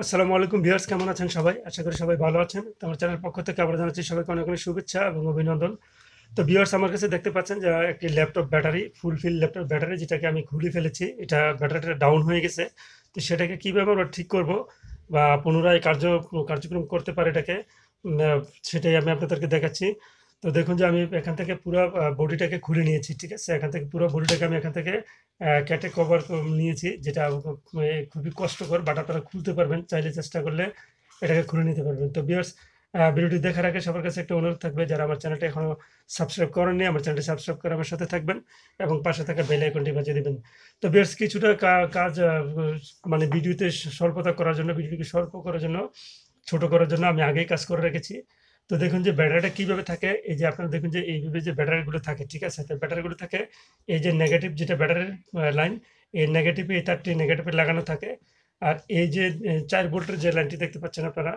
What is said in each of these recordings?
আসসালামু আলাইকুম ভিউয়ার্স, কেমন আছেন সবাই? আশা করি সবাই ভালো আছেন। তো আমার চ্যানেল পক্ষ থেকে আবার জানাচ্ছি সবাইকে অনেক অনেক শুভেচ্ছা এবং অভিনন্দন। তো ভিউয়ার্স, আমার কাছে দেখতে পাচ্ছেন যে একটি laptop battery, fulfil laptop battery, যেটাকে আমি খুলে ফেলেছি। এটা ব্যাটারিটা ডাউন হয়ে গেছে। তো সেটাকে কিভাবে আমরা ঠিক করব বা পুনরায় কার্যক্রম করতে পারে এটাকে, উম, আহ, সেটাই আমি আপনাদেরকে দেখাচ্ছি। তো দেখুন যে আমি এখান থেকে পুরো বডিটাকে খুলে নিয়েছি, ঠিক আছে? এখান থেকে পুরো বডিটাকে আমি এখান থেকে কেটে কভার নিয়েছি, যেটা খুবই কষ্টকর, বাট আপনারা খুলতে পারবেন চাইলে, চেষ্টা করলে এটাকে খুলে নিতে পারবেন। তো ভিউয়ার্স, ভিডিওটি দেখার আগে সবার কাছে একটা অনুরোধ থাকবে, যারা আমার চ্যানেলটা এখনো সাবস্ক্রাইব করেননি, আমার চ্যানেলটি সাবস্ক্রাইব করে আমার সাথে থাকবেন এবং পাশে থাকা বেল আইকনটি বাজিয়ে দিবেন। তো ভিউয়ার্স, কিছুটা কাজ, মানে ভিডিওতে স্বল্পতা করার জন্য, ভিডিওটিকে স্বল্প করার জন্য, ছোট করার জন্য আমি আগেই কাজ করে রেখেছি। তো দেখুন যে ব্যাটারিটা কিভাবে থাকে। এই যে আপনারা দেখুন যে এইভাবে যে ব্যাটারিগুলো থাকে, ঠিক আছে? তো ব্যাটারিগুলো থাকে, এই যে নেগেটিভ যেটা ব্যাটারির লাইন, এই নেগেটিভে এই তারটি নেগেটিভে লাগানো থাকে। আর এই যে 4 ভোল্টের যে লাইনটি দেখতে পাচ্ছেন আপনারা,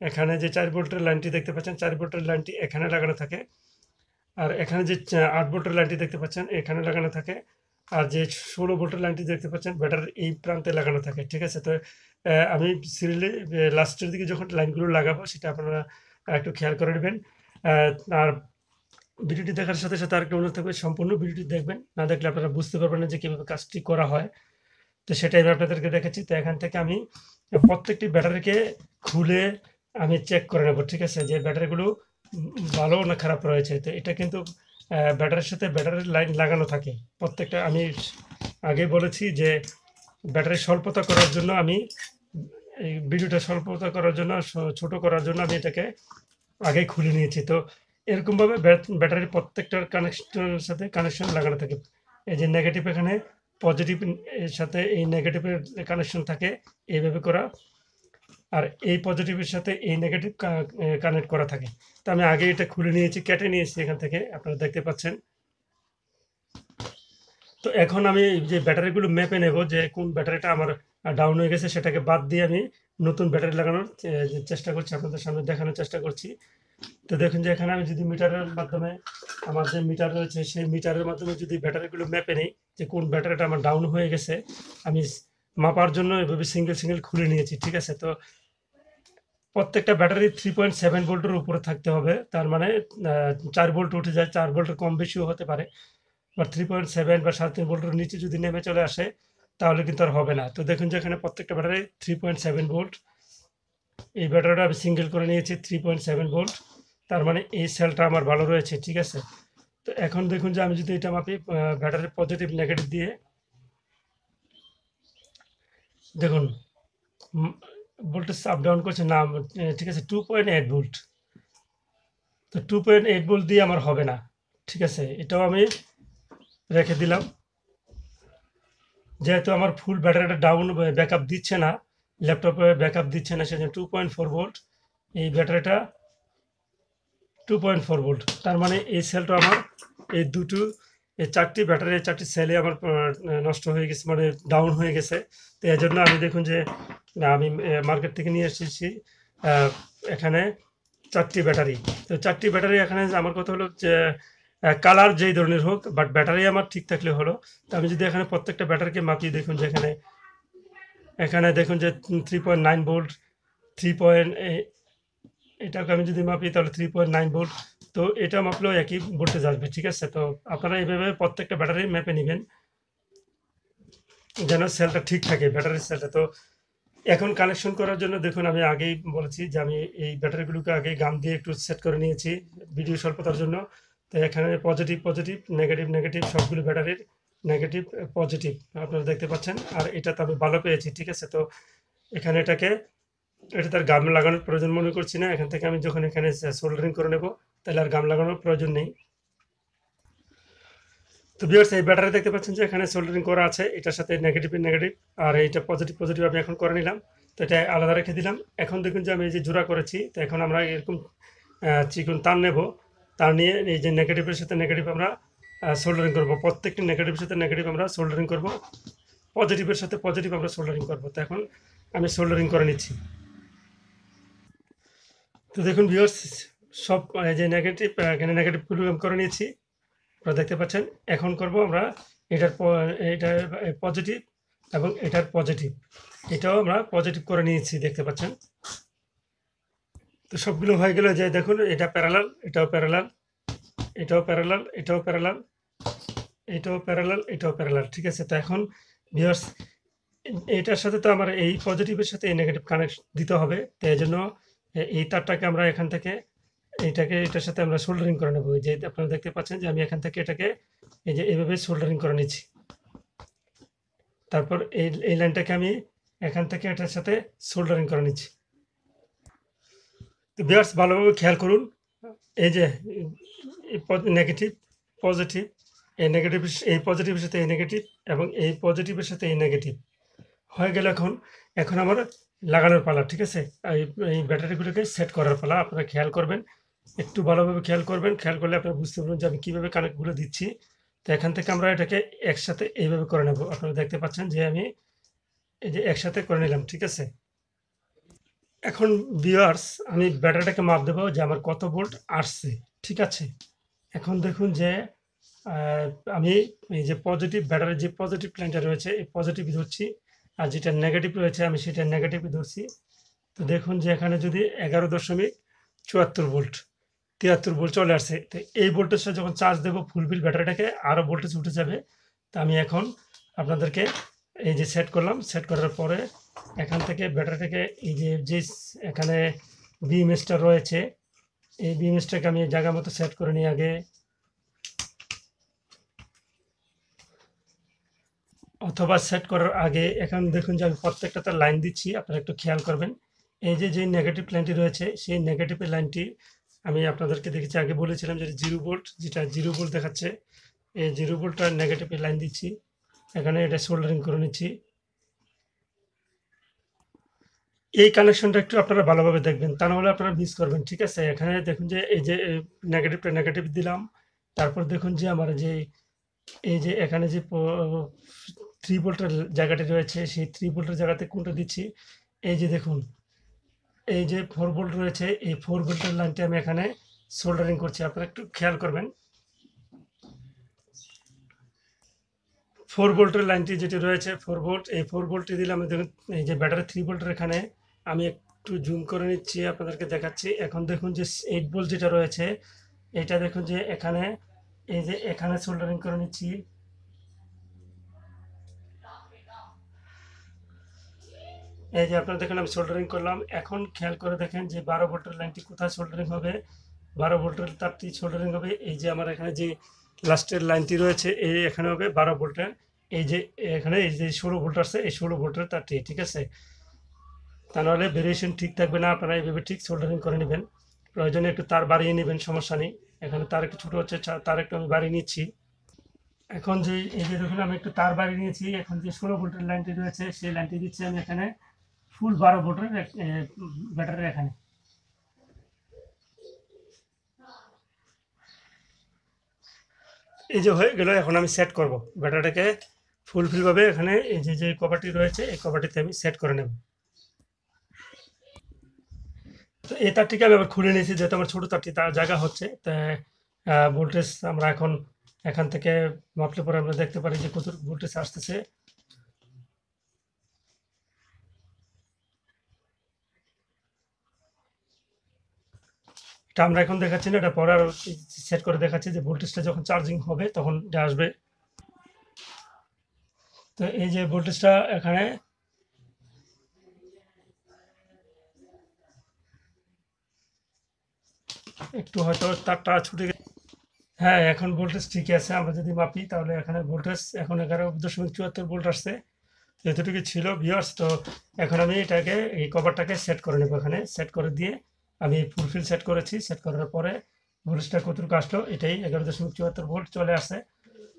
এখানে যে 4 ভোল্টের লাইনটি দেখতে পাচ্ছেন, 4 ভোল্টের লাইনটি এখানে লাগানো থাকে। আর এখানে যে 8 ভোল্টের লাইনটি দেখতে পাচ্ছেন, এখানে লাগানো থাকে। আর যে 16 ভোল্টের লাইনটি দেখতে পাচ্ছেন, ব্যাটারির এই প্রান্তে লাগানো থাকে, ঠিক আছে? তো আমি সিরিয়ালি লাস্টের দিকে যখন লাইনগুলো লাগাবো, সেটা আপনারা একটু খেয়াল করে নেবেন। আর ভিডিওটি দেখার সাথে সাথে আরেকটা অনুরোধ থাকবে, সম্পূর্ণ ভিডিওটি দেখবেন। না দেখলে আপনারা বুঝতে পারবেন না যে কীভাবে কাজটি করা হয়। তো সেটাই আমি আপনাদেরকে দেখাচ্ছি। তো এখান থেকে আমি প্রত্যেকটি ব্যাটারিকে খুলে আমি চেক করে নেব, ঠিক আছে? যে ব্যাটারিগুলো ভালো না খারাপ রয়েছে। তো এটা কিন্তু ব্যাটারির সাথে ব্যাটারির লাইন লাগানো থাকে প্রত্যেকটা। আমি আগেই বলেছি যে ব্যাটারি স্বল্পতা করার জন্য আমি এই ভিডিওটা স্বল্পতা করার জন্য, ছোট করার জন্য আমি এটাকে আগেই খুলে নিয়েছি। তো এরকমভাবে ব্যাটারির প্রত্যেকটার কানেকশনের সাথে কানেকশন লাগানো থাকে। এই যে নেগেটিভ, এখানে পজিটিভ এর সাথে এই নেগেটিভের কানেকশন থাকে, এইভাবে করা। আর এই পজিটিভের সাথে এই নেগেটিভ কানেক্ট করা থাকে। তো আমি আগে এটা খুলে নিয়েছি, কেটে নিয়েছি এখান থেকে, আপনারা দেখতে পাচ্ছেন। তো এখন আমি এই যে ব্যাটারিগুলো মেপে নেব, যে কোন ব্যাটারিটা আমার ডাউন হয়ে গেছে, সেটাকে বাদ দিয়ে আমি নতুন ব্যাটারি লাগানোর চেষ্টা করছি, আপনাদের সামনে দেখানোর চেষ্টা করছি। তো দেখুন যে এখানে আমি যদি মিটারের মাধ্যমে, আমার যে মিটার রয়েছে সেই মিটারের মাধ্যমে যদি ব্যাটারিগুলো মেপে নিই, যে কোন ব্যাটারিটা আমার ডাউন হয়ে গেছে, আমি মাপার জন্য এভাবে সিঙ্গেল সিঙ্গেল খুলে নিয়েছি, ঠিক আছে? তো প্রত্যেকটা ব্যাটারি 3.7 ভোল্টের উপরে থাকতে হবে। তার মানে 4 ভোল্ট উঠে যায়, 4 ভোল্টের কম বেশিও হতে পারে। বা 3.7 বা 3.5 ভোল্টের নিচে যদি নেমে চলে আসে, তাহলে কিন্তু আর হবে না। তো দেখুন যে এখানে প্রত্যেকটা ব্যাটারি 3.7 ভোল্ট। এই ব্যাটারিটা আমি সিঙ্গেল করে নিয়েছি 3.7 ভোল্ট। তার মানে এই সেলটা আমার ভালো রয়েছে, ঠিক আছে? তো এখন দেখুন যে আমি যদি এটা মাপি ব্যাটারির পজিটিভ নেগেটিভ দিয়ে, দেখুন ভোল্টেজ আপ ডাউন করছে না, ঠিক আছে, 2.8 ভোল্ট। তো 2.8 ভোল্ট দিয়ে আমার হবে না, ঠিক আছে? এটাও আমি রেখে দিলাম। যেহেতু আমার ফুল ব্যাটারিটা ডাউন, ব্যাকআপ দিচ্ছে না, ল্যাপটপে ব্যাকআপ দিচ্ছে না, সেজন্য 2.4 ভোল্ট। এই ব্যাটারিটা 2.4 ভোল্ট। তার মানে এই সেলটা আমার, এই দুটো, এই 4টি ব্যাটারি, 4টি সেলে আমার নষ্ট হয়ে গেছে, মানে ডাউন হয়ে গেছে। তো এর জন্য আমি দেখুন যে আমি মার্কেট থেকে নিয়ে এসেছি এখানে 4টি ব্যাটারি। তো 4টি ব্যাটারি এখানে, আমার কথা হলো যে কালার যেই ধরনের হোক, বাট ব্যাটারি আমার ঠিক থাকলে হলো। তো আমি যদি এখানে প্রত্যেকটা ব্যাটারিকে মাপি, দেখুন যে এখানে, এখানে দেখুন যে 3.9 ভোল্ট, 3 পয়েন্ট, এটাকে আমি যদি মাপি তাহলে 3.9 ভোল্ট। তো এটা মাপলেও একই ভোল্টেজ আসবে, ঠিক আছে? তো আপনারা এইভাবে প্রত্যেকটা ব্যাটারি মেপে নেবেন, যেন সেলটা ঠিক থাকে, ব্যাটারির সেলটা। তো এখন কানেকশন করার জন্য দেখুন, আমি আগেই বলেছি যে আমি এই ব্যাটারিগুলোকে আগে গাম দিয়ে একটু সেট করে নিয়েছি ভিডিও স্বল্পতার জন্য। তো এখানে পজিটিভ পজিটিভ, নেগেটিভ নেগেটিভ, সবগুলো ব্যাটারির নেগেটিভ পজিটিভ আপনারা দেখতে পাচ্ছেন। আর এটা তো আমি ভালো পেয়েছি, ঠিক আছে? তো এখানে এটা তার গাম লাগানোর প্রয়োজন মনে করছি না। এখান থেকে আমি যখন এখানে সোল্ডারিং করে নেব, তাহলে আর গাম লাগানোর প্রয়োজন নেই। তো ভিউয়ার্স, এই ব্যাটারি দেখতে পাচ্ছেন যে এখানে সোল্ডারিং করা আছে, এটার সাথে নেগেটিভ নেগেটিভ, আর এইটা পজিটিভ পজিটিভ আমি এখন করে নিলাম। তো এটা আলাদা রেখে দিলাম। এখন দেখুন যে আমি এই যে জোড়া করেছি, তো এখন আমরা এরকম চিকন তার নেব। তার নিয়ে এই যে নেগেটিভের সাথে নেগেটিভ আমরা সোল্ডারিং করব, প্রত্যেকটি নেগেটিভের সাথে নেগেটিভ আমরা সোল্ডারিং করব, পজিটিভের সাথে পজিটিভ আমরা সোল্ডারিং করব। তো এখন আমি সোল্ডারিং করে নিচ্ছি। তো দেখুন ভিউয়ার্স, সব এই যে নেগেটিভ, এখানে নেগেটিভগুলো আমি করে নিয়েছি, আপনারা দেখতে পাচ্ছেন। এখন করব আমরা এটার, এটা পজিটিভ এবং এটার পজিটিভ, এটাও আমরা পজিটিভ করে নিয়েছি, দেখতে পাচ্ছেন। তো সবগুলো হয়ে গেল, যে দেখুন এটা প্যারালাল, এটাও প্যারালাল, এটাও প্যারালাল, এটাও প্যারালাল, এটাও প্যারালাল, এটাও প্যারালাল, ঠিক আছে। তো এখন ভিউয়ার্স, এটার সাথে তো আমার এই পজিটিভের সাথে এই নেগেটিভ কানেক্ট দিতে হবে, তো এই জন্য এই তারটাকে আমরা এখান থেকে এইটাকে এটার সাথে আমরা সোল্ডারিং করে নেবো। যে আপনারা দেখতে পাচ্ছেন যে আমি এখান থেকে এটাকে এই যে এইভাবে সোল্ডারিং করে নিচ্ছি। তারপর এই লাইনটাকে আমি এখান থেকে এটার সাথে সোল্ডারিং করে নিচ্ছি। তো ভিউয়ার্স, ভালোভাবে খেয়াল করুন, এই যে নেগেটিভ পজিটিভ, এই নেগেটিভ, এই পজিটিভের সাথে এই নেগেটিভ, এবং এই পজিটিভের সাথে এই নেগেটিভ হয়ে গেল। এখন আমার লাগানোর পালা, ঠিক আছে। এই ব্যাটারিগুলোকে সেট করার পালা। আপনারা খেয়াল করবেন, একটু ভালোভাবে খেয়াল করবেন, খেয়াল করলে আপনারা বুঝতে পারবেন যে আমি কীভাবে কানেক্টগুলো দিচ্ছি। তো এখান থেকে আমরা এটাকে একসাথে এইভাবে করে নেব। আপনারা দেখতে পাচ্ছেন যে আমি এই যে একসাথে করে নিলাম, ঠিক আছে। এখন ভিউয়ার্স, আমি ব্যাটারিটাকে মাপ দেবো যে আমার কত ভোল্ট আসছে, ঠিক আছে। এখন দেখুন যে আমি এই যে পজিটিভ ব্যাটারির যে পজিটিভ লাইনটা রয়েছে, এই পজিটিভ ধরছি, আর যেটা নেগেটিভ রয়েছে আমি সেটা নেগেটিভই ধরছি। তো দেখুন যে এখানে যদি 11.74 ভোল্ট, 73 ভোল্ট চলে আসছে। তো এই ভোল্টেজটা যখন চার্জ দেবো ফুল ফিল ব্যাটারিটাকে, আরও ভোল্টেজ উঠে যাবে। তো আমি এখন আপনাদেরকে এই যে সেট করলাম, সেট করার পরে এখান থেকে ব্যাটারিটাকে এই যে এখানে বিএমএসটা রয়েছে, এই বিএমএসটাকে আমি জায়গা মতো সেট করে নিই আগে, অথবা সেট করার আগে। এখন দেখুন যে আমি প্রত্যেকটাতে লাইন দিচ্ছি, আপনারা একটু খেয়াল করবেন। এই যে নেগেটিভ লাইনটি রয়েছে, সেই নেগেটিভের লাইনটি আমি আপনাদেরকে দেখেছি, আগে বলেছিলাম যে 0 ভোল্ট, যেটা 0 ভোল্ট দেখাচ্ছে, এই 0 ভোল্টটার নেগেটিভের লাইন দিচ্ছি, এখানে এটা সোল্ডারিং করে নিচ্ছি। এই কানেকশনটা একটু আপনারা ভালোভাবে দেখবেন, তা নাহলে আপনারা মিস করবেন, ঠিক আছে। এখানে দেখুন যে এই যে নেগেটিভটা নেগেটিভ দিলাম, তারপর দেখুন যে আমার যে এই যে এখানে যে 3 ভোল্টের জায়গাটি রয়েছে, সেই 3 ভোল্টের জায়গাতে কোনটা দিচ্ছি, এই যে দেখুন এই যে 4 ভোল্ট রয়েছে, এই 4 ভোল্টের লাইনটি আমি এখানে সোল্ডারিং করছি। আপনারা একটু খেয়াল করবেন, 4 ভোল্টের লাইনটি যেটি রয়েছে 4 ভোল্ট, এই 4 ভোল্টটি দিলে আমি দেখুন এই যে ব্যাটারি 3 ভোল্টের এখানে আমি একটু জুম করে নিচ্ছি, আপনাদেরকে দেখাচ্ছি। এখন দেখুন যে 8 ভোল্ট যেটা রয়েছে, এটা দেখুন যে এখানে এই যে এখানে সোল্ডারিং করে নিচ্ছি। এই যে আপনারা দেখেন আমি সোল্ডারিং করলাম। এখন খেয়াল করে দেখেন যে 12 ভোল্টের লাইনটি কোথায় সোল্ডারিং হবে, 12 ভোল্টের তারটি সোল্ডারিং হবে এই যে আমার এখানে যে লাস্টের লাইনটি রয়েছে, এই এখানে হবে 12 ভোল্টের। এই যে এখানে এই যে 16 ভোল্ট আছে, এই 16 ভোল্টের তারটি, ঠিক আছে। তা নাহলে ভেরিয়েশন ঠিক থাকবে না। আপনারা এইভাবে ঠিক সোল্ডারিং করে নেবেন, প্রয়োজনে একটু তার বাড়িয়ে নেবেন, সমস্যা নেই। এখানে তার একটু ছোটো হচ্ছে, তার একটু আমি বাড়িয়ে নিচ্ছি। এখন যে এই যে দেখুন আমি একটু তার বাড়িয়ে নিয়েছি, এখন যে 16 ভোল্টের লাইনটি রয়েছে সেই লাইনটি দিচ্ছি আমি এখানে ফুল 12 ভোল্টের ব্যাটারি। এখানে এই যে হয়ে গেল। এখন আমি সেট করব ব্যাটারিটাকে ফুলফিলভাবে। এখানে এই যে কভারটি রয়েছে, এই কভারটিতে আমি সেট করে নেব। তো এই তারটিকে আমি আবার খুলে নিয়েছি, যেহেতু আমার ছোটো তারটি তার জায়গা হচ্ছে। তা ভোল্টেজ আমরা এখন এখান থেকে মাপলে পরে আমরা দেখতে পারি যে কত ভোল্টেজ আসতেছে। এটা আমরা এখন দেখাচ্ছি না, এটা পরে আরো সেট করে দেখাচ্ছি যে ভোল্টেজটা যখন চার্জিং হবে তখন এটা আসবে। তো এই যে ভোল্টেজটা এখানে একটু হয়তো তারটা ছুটে গেছে। হ্যাঁ, এখন ভোল্টেজ ঠিকই আছে। আমরা যদি মাপি তাহলে এখানে ভোল্টেজ এখন 11.74 ভোল্ট আসছে, এতটুকু ছিল ভিউয়ার্স। তো এখন আমি এটাকে এই কভারটাকে সেট করে নেব। এখানে সেট করে দিয়ে আমি ফুলফিল সেট করেছি, সেট করার পরে ভোল্টেজটা কতটুকু আসলো, এটাই 11.74 ভোল্ট চলে আসে।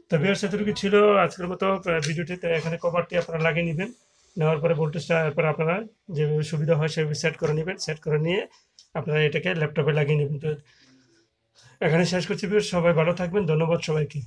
তো ভিউয়ার্স, এতটুকু ছিল আজকের মতো ভিডিওটিতে। এখানে কভারটি আপনারা লাগিয়ে নেবেন, নেওয়ার পরে ভোল্টেজটা এরপর আপনারা যেভাবে সুবিধা হয় সেভাবে সেট করে নেবেন। সেট করে নিয়ে আপনারা এটাকে ল্যাপটপে লাগিয়ে নেবেন। তো এখানে শেষ করছি ভিউয়ার্স, সবাই ভালো থাকবেন, ধন্যবাদ সবাইকে।